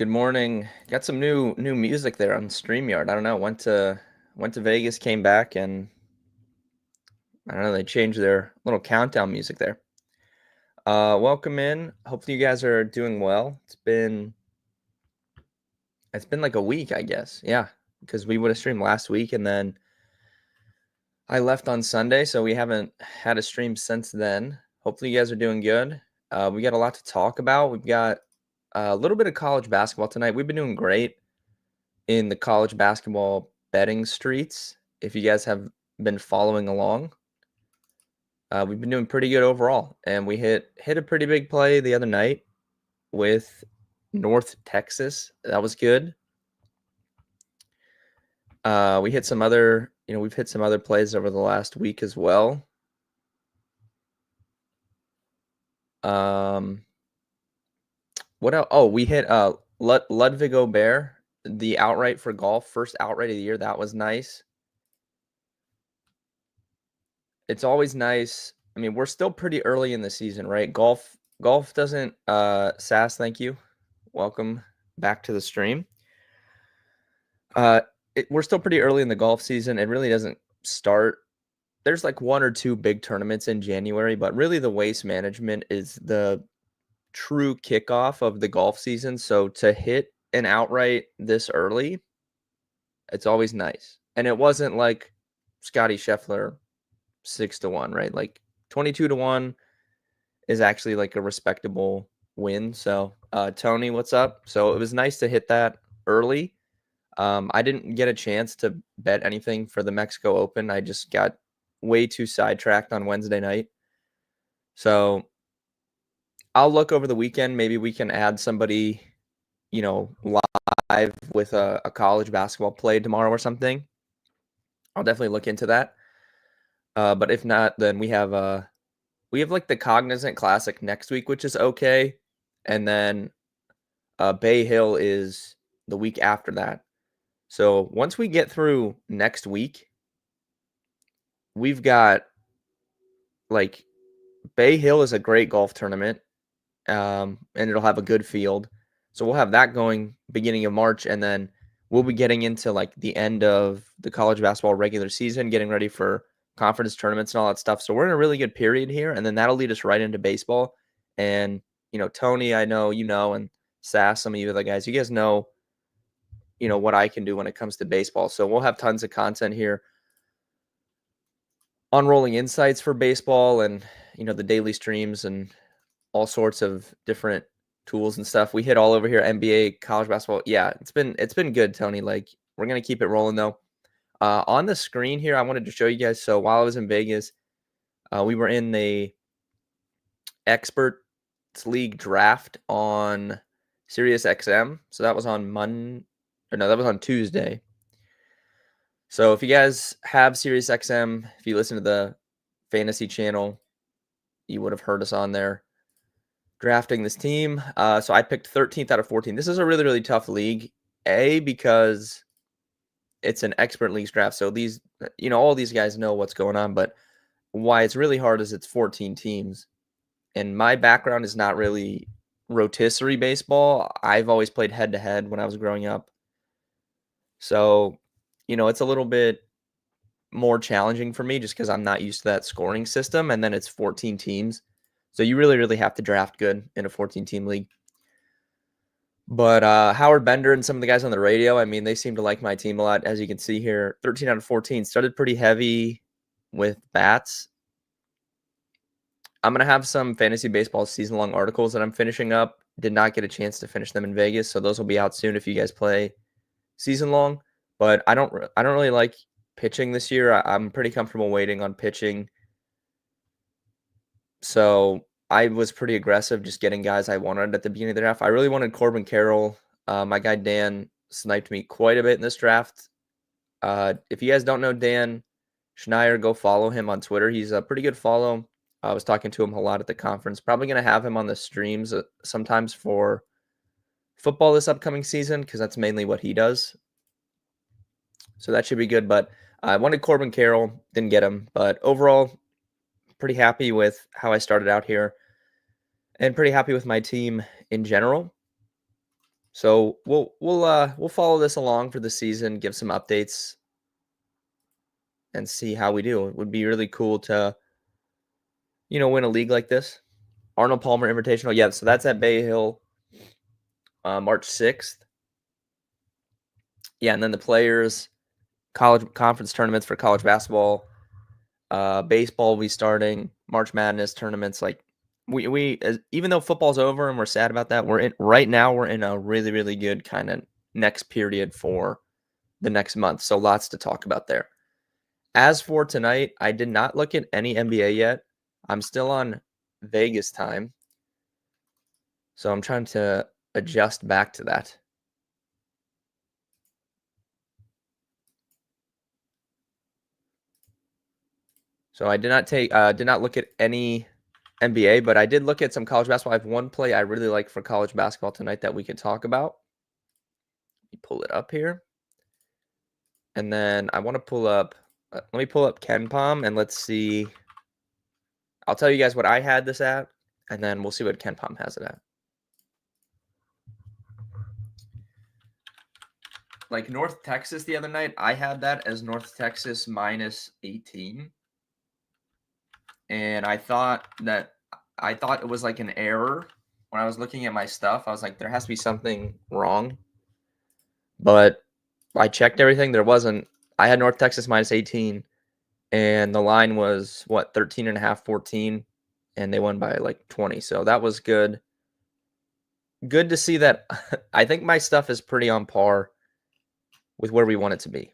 Good morning. Got some new music there on StreamYard. I don't know. Went to Vegas, came back, and I don't know. They changed their little countdown music there. Welcome in. Hopefully you guys are doing well. It's been like a week, I guess. Yeah, because we would have streamed last week, and then I left on Sunday, so we haven't had a stream since then. Hopefully you guys are doing good. We got a lot to talk about. We've got a little bit of college basketball tonight. We've been doing great in the college basketball betting streets. If you guys have been following along, we've been doing pretty good overall, and we hit a pretty big play the other night with North Texas. That was good. We hit some other, we've hit some other plays over the last week as well. What else? Oh, we hit Ludwig Aubert, the outright for golf, first outright of the year. That was nice. It's always nice. I mean, we're still pretty early in the season, right? Golf doesn't Sass, thank you. Welcome back to the stream. We're still pretty early in the golf season. It really doesn't start. There's like one or two big tournaments in January, but really the Waste Management is the true kickoff of the golf season. So to hit an outright this early, it's always nice. And it wasn't like Scotty Scheffler 6-1, right? Like 22-1 is actually like a respectable win. So Tony, what's up? So it was nice to hit that early. I didn't get a chance to bet anything for the Mexico Open. I just got way too sidetracked on Wednesday night. So I'll look over the weekend. Maybe we can add somebody, live with a college basketball play tomorrow or something. I'll definitely look into that. But if not, then we have like the Cognizant Classic next week, which is okay. And then Bay Hill is the week after that. So once we get through next week, we've got like Bay Hill is a great golf tournament, and it'll have a good field. So we'll have that going beginning of March, and then we'll be getting into like the end of the college basketball regular season, getting ready for conference tournaments and all that stuff. So we're in a really good period here, and then that'll lead us right into baseball. And Tony, I know and Sass, some of you other guys, you guys know what I can do when it comes to baseball. So we'll have tons of content here on Rolling Insights for baseball, and the daily streams and all sorts of different tools and stuff. We hit all over here, NBA, college basketball. Yeah, it's been good, Tony. Like, we're gonna keep it rolling though. On the screen here, I wanted to show you guys. So while I was in Vegas, we were in the Experts League draft on Sirius XM. So that was on Tuesday. So if you guys have Sirius XM, if you listen to the fantasy channel, you would have heard us on there drafting this team. So I picked 13th out of 14. This is a really, really tough league. Because it's an expert leagues draft. So these, all these guys know what's going on, but why it's really hard is it's 14 teams. And my background is not really rotisserie baseball. I've always played head to head when I was growing up. So, it's a little bit more challenging for me just because I'm not used to that scoring system. And then it's 14 teams. So you really, really have to draft good in a 14-team league. But Howard Bender and some of the guys on the radio, I mean, they seem to like my team a lot. As you can see here, 13 out of 14. Started pretty heavy with bats. I'm going to have some fantasy baseball season-long articles that I'm finishing up. Did not get a chance to finish them in Vegas, so those will be out soon if you guys play season-long. But I don't really like pitching this year. I'm pretty comfortable waiting on pitching. So I was pretty aggressive just getting guys I wanted at the beginning of the draft. I really wanted Corbin Carroll. My guy Dan sniped me quite a bit in this draft. If you guys don't know Dan Schneier, go follow him on Twitter. He's a pretty good follow. I was talking to him a lot at the conference. Probably going to have him on the streams sometimes for football this upcoming season because that's mainly what he does. So that should be good. But I wanted Corbin Carroll, didn't get him. But overall, pretty happy with how I started out here and pretty happy with my team in general. So we'll follow this along for the season, give some updates, and see how we do. It would be really cool to win a league like this. Arnold Palmer Invitational, yeah. So that's at Bay Hill, March 6th. Yeah, and then the players, college conference tournaments for college basketball, baseball will be starting, March Madness tournaments. Like even though football's over and we're sad about that, we're in a really, really good kind of next period for the next month. So lots to talk about there. As for tonight, I did not look at any NBA yet. I'm still on Vegas time. So I'm trying to adjust back to that. So I did not look at any NBA, but I did look at some college basketball. I have one play I really like for college basketball tonight that we could talk about. Let me pull it up here. And then I want to pull up, let me pull up KenPom and let's see. I'll tell you guys what I had this at, and then we'll see what KenPom has it at. Like North Texas the other night, I had that as North Texas minus 18. And I thought it was like an error when I was looking at my stuff. I was like, there has to be something wrong. But I checked everything. There wasn't. I had North Texas minus 18, and the line was, 13.5, 14, and they won by like 20. So that was good. Good to see that. I think my stuff is pretty on par with where we want it to be.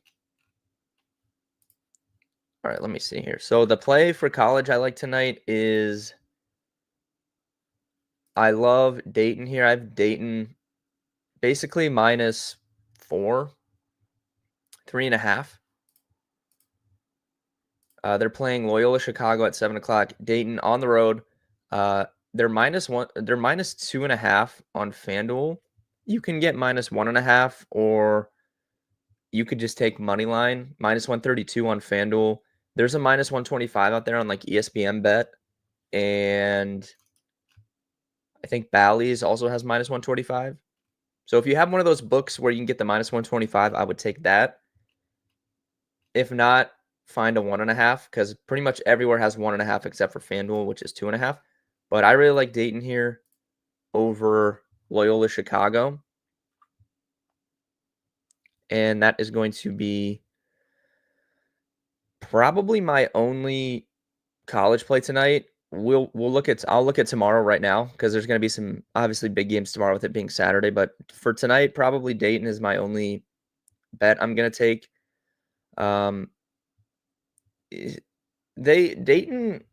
All right, let me see here. So the play for college I like tonight is I love Dayton here. I have Dayton basically minus 4, 3.5. They're playing Loyola Chicago at 7:00. Dayton on the road. They're -1. They're -2.5 on FanDuel. You can get -1.5, or you could just take money line -132 on FanDuel. There's a -125 out there on like ESPN Bet, and I think Bally's also has -125. So if you have one of those books where you can get the -125, I would take that. If not, find a 1.5, because pretty much everywhere has 1.5 except for FanDuel, which is 2.5. But I really like Dayton here over Loyola Chicago. And that is going to be probably my only college play tonight. I'll look at tomorrow right now, because there's going to be some obviously big games tomorrow with it being Saturday. But for tonight, probably Dayton is my only bet I'm going to take. Dayton,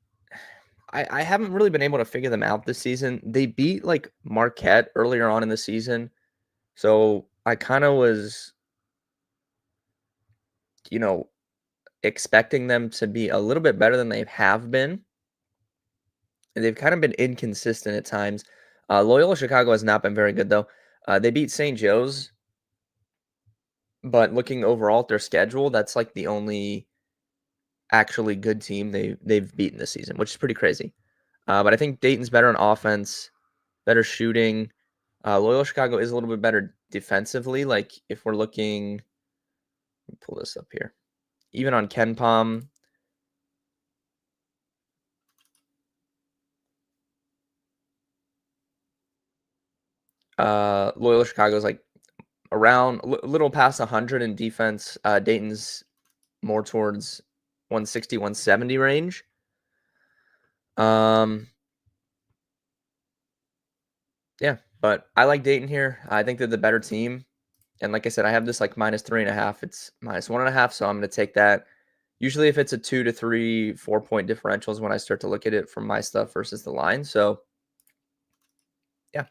I haven't really been able to figure them out this season. They beat like Marquette earlier on in the season. So I kind of was, expecting them to be a little bit better than they have been. And they've kind of been inconsistent at times. Loyola Chicago has not been very good, though. They beat St. Joe's, but looking overall at their schedule, that's like the only actually good team they've beaten this season, which is pretty crazy. But I think Dayton's better on offense, better shooting. Loyola Chicago is a little bit better defensively. Like if we're looking, let me pull this up here. Even on KenPom, Loyola Chicago is like around a little past 100 in defense. Dayton's more towards 160, 170 range. Yeah, but I like Dayton here. I think they're the better team. And like I said, I have this like -3.5. It's -1.5, so I'm going to take that. Usually if it's a 2 to 3, 4-point differentials when I start to look at it from my stuff versus the line. So, yeah.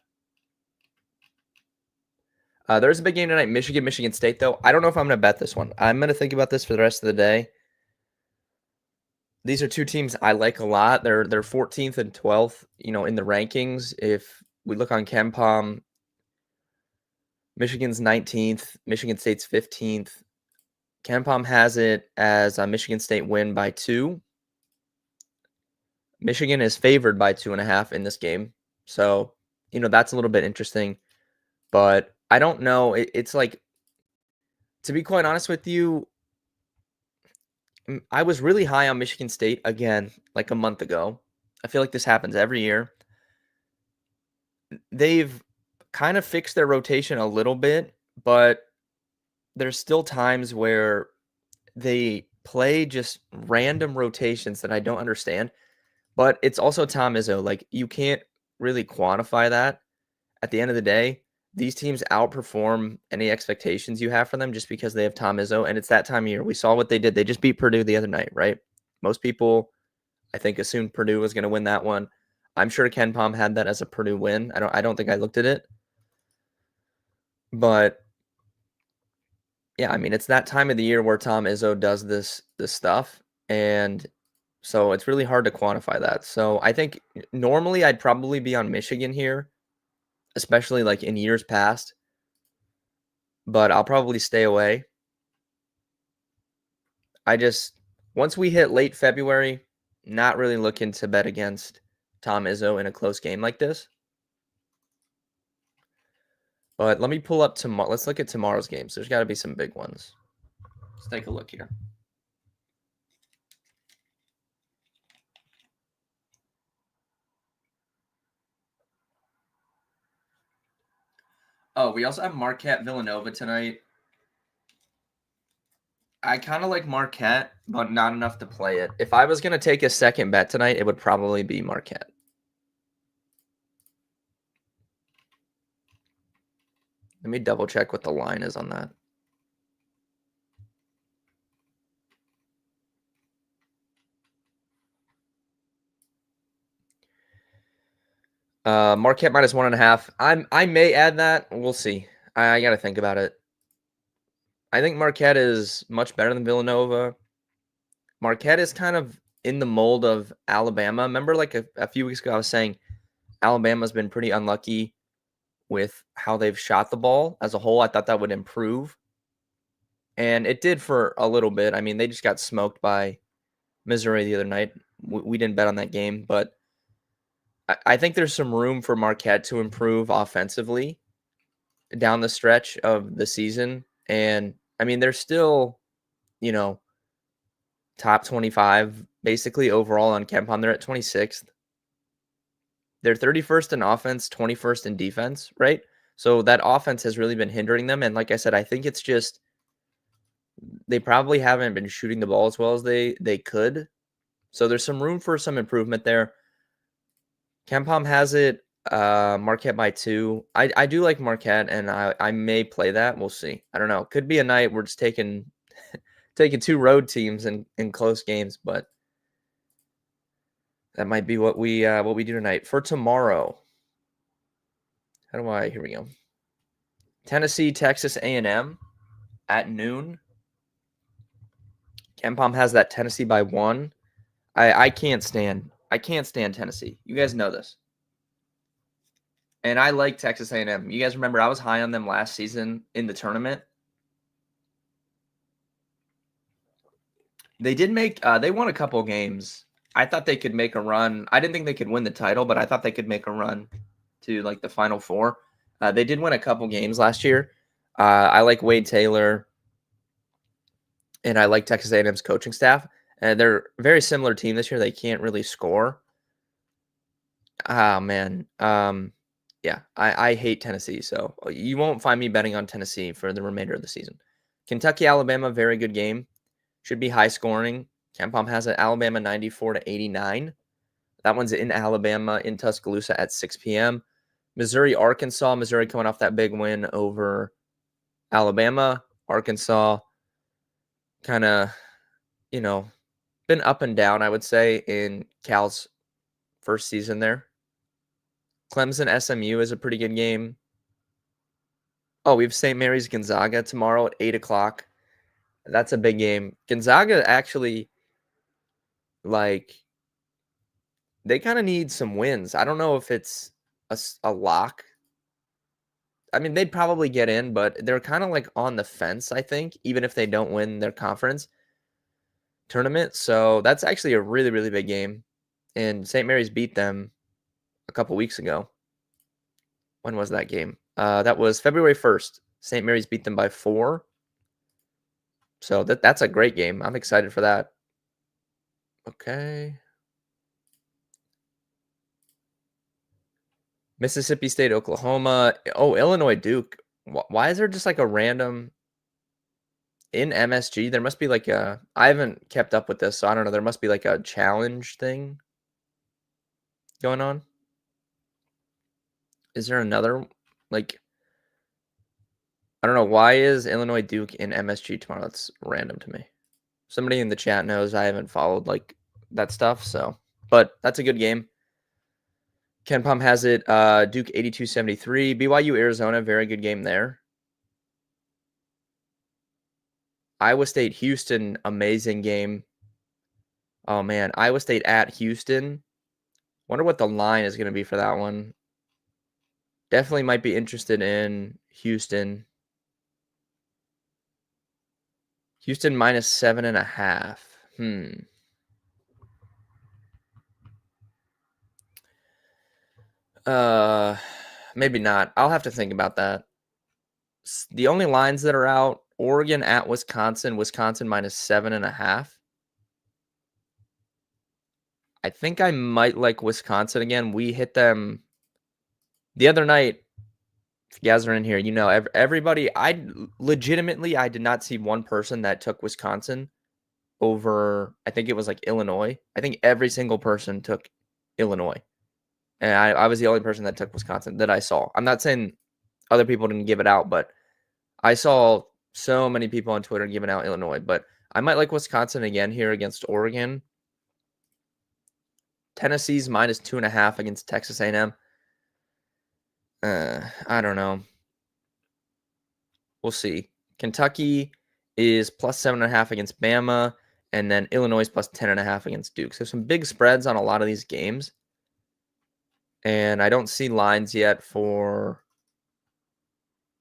There's a big game tonight, Michigan State, though. I don't know if I'm going to bet this one. I'm going to think about this for the rest of the day. These are two teams I like a lot. They're 14th and 12th, in the rankings. If we look on KenPom, Michigan's 19th, Michigan State's 15th. KenPom has it as a Michigan State win by 2. Michigan is favored by 2.5 in this game. So, that's a little bit interesting. But I don't know. It's like, to be quite honest with you, I was really high on Michigan State again, like a month ago. I feel like this happens every year. They've kind of fixed their rotation a little bit, but there's still times where they play just random rotations that I don't understand. But it's also Tom Izzo. Like, you can't really quantify that. At the end of the day, these teams outperform any expectations you have for them just because they have Tom Izzo, and it's that time of year. We saw what they did. They just beat Purdue the other night, right? Most people, I think, assumed Purdue was going to win that one. I'm sure Ken Pom had that as a Purdue win. I don't think I looked at it, but yeah, I mean, it's that time of the year where Tom Izzo does this stuff, and so it's really hard to quantify that. So I think normally I'd probably be on Michigan here, especially like in years past, but I'll probably stay away. I just once we hit late February, not really looking to bet against Tom Izzo in a close game like this. But let me pull up tomorrow. Let's look at tomorrow's games. There's got to be some big ones. Let's take a look here. Oh, we also have Marquette Villanova tonight. I kind of like Marquette, but not enough to play it. If I was going to take a second bet tonight, it would probably be Marquette. Let me double check what the line is on that. Marquette minus 1.5. I may add that. We'll see. I got to think about it. I think Marquette is much better than Villanova. Marquette is kind of in the mold of Alabama. Remember, like a few weeks ago, I was saying Alabama's been pretty unlucky with how they've shot the ball as a whole. I thought that would improve, and it did for a little bit. I mean, they just got smoked by Missouri the other night. We didn't bet on that game, but I think there's some room for Marquette to improve offensively down the stretch of the season. And I mean, they're still, you know, top 25 basically overall on KenPom. They're at 26th. They're 31st in offense, 21st in defense, right? So that offense has really been hindering them. And like I said, I think it's just they probably haven't been shooting the ball as well as they could. So there's some room for some improvement there. KenPom has it Marquette by 2. I do like Marquette, and I may play that. We'll see. I don't know. Could be a night we're just taking taking 2 road teams in close games, but that might be what we do tonight. For tomorrow, here we go. Tennessee, Texas A&M at noon. KenPom has that Tennessee by 1. I can't stand Tennessee. You guys know this. And I like Texas A&M. You guys remember I was high on them last season in the tournament. They did make they won a couple games. I thought they could make a run. I didn't think they could win the title, but I thought they could make a run to like the Final Four. They did win a couple games last year. I like Wade Taylor, and I like Texas A&M's coaching staff. And they're a very similar team this year. They can't really score. Oh man, yeah, I hate Tennessee, so you won't find me betting on Tennessee for the remainder of the season. Kentucky, Alabama, very good game. Should be high scoring. KenPom has it Alabama 94-89. That one's in Alabama in Tuscaloosa at 6 p.m. Missouri, Arkansas. Missouri coming off that big win over Alabama. Arkansas kind of, been up and down, I would say, in Cal's first season there. Clemson, SMU is a pretty good game. Oh, we have St. Mary's Gonzaga tomorrow at 8 o'clock. That's a big game. Gonzaga actually, they kind of need some wins. I don't know if it's a lock. I mean, they'd probably get in, but they're kind of like on the fence, I think, even if they don't win their conference tournament. So that's actually a really, really big game. And St. Mary's beat them a couple weeks ago. When was that game? That was February 1st. St. Mary's beat them by 4. So that's a great game. I'm excited for that. Okay. Mississippi State, Oklahoma. Oh, Illinois, Duke. Why is there just like a random in MSG? There must be like I haven't kept up with this, so I don't know. There must be like a challenge thing going on. Is there another like I don't know. Why is Illinois Duke in MSG tomorrow? That's random to me. Somebody in the chat knows I haven't followed like that stuff, so but that's a good game. Ken Palm has it. Duke 82-73. BYU Arizona, very good game there. Iowa State Houston, amazing game. Oh man, Iowa State at Houston. Wonder what the line is going to be for that one. Definitely might be interested in Houston. Houston minus 7.5. Maybe not. I'll have to think about that. The only lines that are out: Oregon at Wisconsin. Wisconsin minus 7.5. I think I might like Wisconsin again. We hit them the other night. If you guys are in here, you know everybody. I did not see one person that took Wisconsin over. I think it was like Illinois. I think every single person took Illinois, and I was the only person that took Wisconsin that I saw. I'm not saying other people didn't give it out, but I saw so many people on Twitter giving out Illinois. But I might like Wisconsin again here against Oregon. Tennessee's minus 2.5 against Texas A&M. I don't know. We'll see. Kentucky is plus 7.5 against Bama, and then Illinois is plus 10.5 against Duke. So some big spreads on a lot of these games. And I don't see lines yet for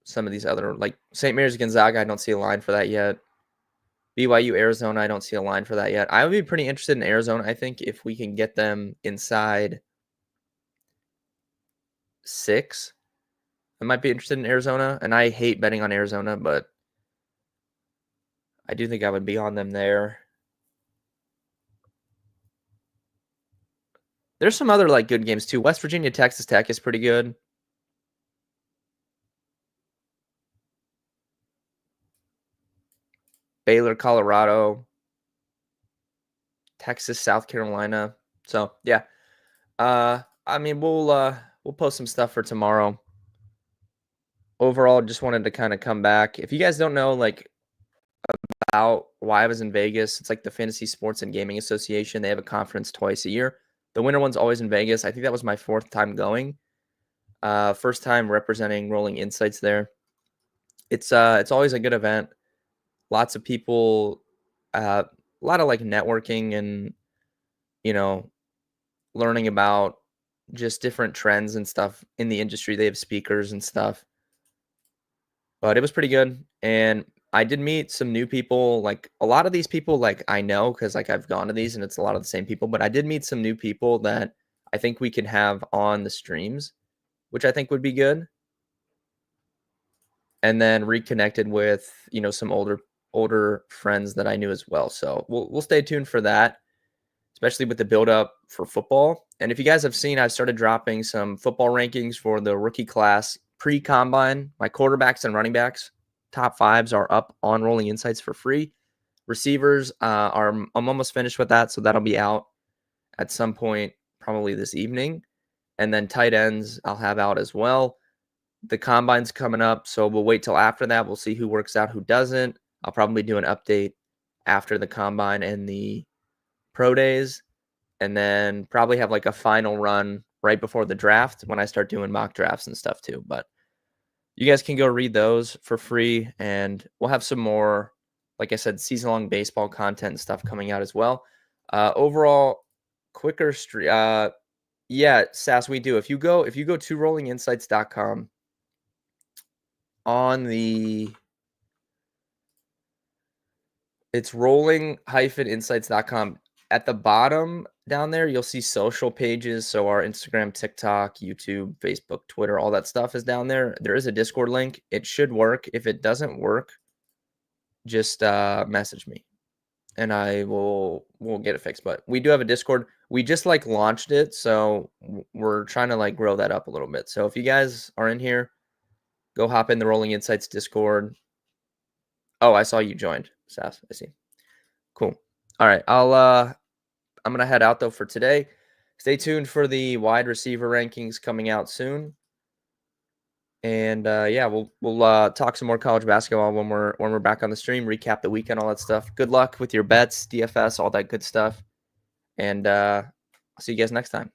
some of these other, like St. Mary's Gonzaga. I don't see a line for that yet. BYU Arizona, I don't see a line for that yet. I would be pretty interested in Arizona, I think, if we can get them inside 6. I might be interested in Arizona, and I hate betting on Arizona, but I do think I would be on them there. There's some other like good games too. West Virginia, Texas Tech is pretty good. Baylor, Colorado, Texas, South Carolina. So yeah. I mean we'll post some stuff for tomorrow. Overall, just wanted to kind of come back. If you guys don't know like about why I was in Vegas, it's like the Fantasy Sports and Gaming Association. They have a conference twice a year. The winter one's always in Vegas. I think that was my 4th time going. First time representing Rolling Insights there. It's always a good event. Lots of people, a lot of like networking and, you know, learning about just different trends and stuff in the industry. They have speakers and stuff, but it was pretty good. And I did meet some new people. Like a lot of these people, like I know, cause like I've gone to these and it's a lot of the same people, but I did meet some new people that I think we can have on the streams, which I think would be good. And then reconnected with, you know, some older friends that I knew as well. So we'll stay tuned for that, especially with the build up for football. And if you guys have seen, I've started dropping some football rankings for the rookie class pre-combine. My quarterbacks and running backs top 5s are up on Rolling Insights for free. Receivers I'm almost finished with that, so that'll be out at some point probably this evening. And then tight ends I'll have out as well. The combine's coming up, so we'll wait till after that. We'll see who works out, who doesn't. I'll probably do an update after the combine and the pro days, and then probably have like a final run right before the draft when I start doing mock drafts and stuff too. But you guys can go read those for free, and we'll have some more, like I said, season-long baseball content and stuff coming out as well. Overall, quicker street. Yeah, Sass, we do. If you go to rollinginsights.com, on it's rolling-insights.com. At the bottom, down there. You'll see social pages. So our Instagram, TikTok, YouTube, Facebook, Twitter, all that stuff is down there. There is a Discord link. It should work. If it doesn't work, just message me and we'll get it fixed. But we do have a Discord. We just like launched it, so we're trying to like grow that up a little bit. So if you guys are in here, go hop in the Rolling Insights Discord. Oh, I saw you joined, Sass. I see. Cool. All right. I'm gonna head out though for today. Stay tuned for the wide receiver rankings coming out soon. And yeah, we'll talk some more college basketball when we're back on the stream, recap the weekend, all that stuff. Good luck with your bets, DFS, all that good stuff. And I'll see you guys next time.